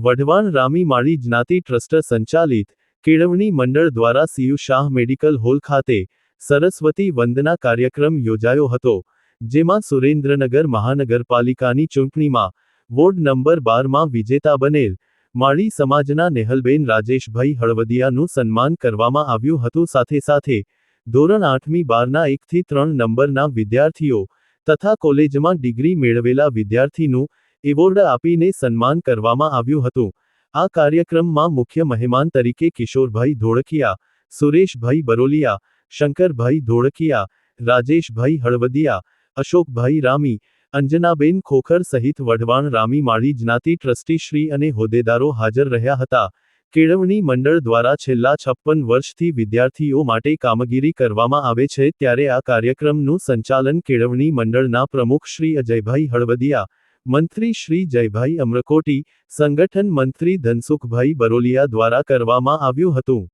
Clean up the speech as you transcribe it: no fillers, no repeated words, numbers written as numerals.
વઢવાણ રામી માળી જ્ઞાતિ ટ્રસ્ટ સંચાલિત કેળવણી મંડળ દ્વારા સીયુ શાહ મેડિકલ હોલ ખાતે સરસ્વતી વંદના કાર્યક્રમ યોજાયો હતો, જેમાં સુરેન્દ્રનગર મહાનગરપાલિકાની ચૂંટણીમાં વોર્ડ નંબર 12માં વિજેતા બનેલ માળી સમાજના નેહલબેન રાજેશભાઈ હળવદિયાનું સન્માન કરવામાં આવ્યું હતું. સાથે સાથે ધોરણ 8મી 12ના 1 થી 3 નંબરના વિદ્યાર્થીઓ તથા કોલેજમાં ડિગ્રી મેળવેલા વિદ્યાર્થીનું એવોર્ડ આપીને સન્માન કરવામાં આવ્યું હતું. આ કાર્યક્રમમાં મુખ્ય મહેમાન તરીકે કિશોરભાઈ ધોળકિયા, સુરેશભાઈ બરોલિયા, શંકરભાઈ ધોળકિયા, રાજેશભાઈ હળવદિયા, અશોકભાઈ રામી, અંજનાબેન ખોખર સહિત વઢવાણ રામી માળી જ્ઞાતિ ટ્રસ્ટીશ્રી અને હોદ્દેદારો હાજર રહ્યા હતા. કેળવણી મંડળ દ્વારા છેલ્લા 56 વર્ષથી વિદ્યાર્થીઓ માટે કામગીરી કરવામાં આવે છે, ત્યારે આ કાર્યક્રમનું સંચાલન કેળવણી મંડળના પ્રમુખ શ્રી અજયભાઈ હળવદિયા, મંત્રી શ્રી જયભાઈ અમરકોટી, સંગઠન મંત્રી ધનસુખભાઈ બરોલિયા દ્વારા કરવામાં આવ્યું હતું.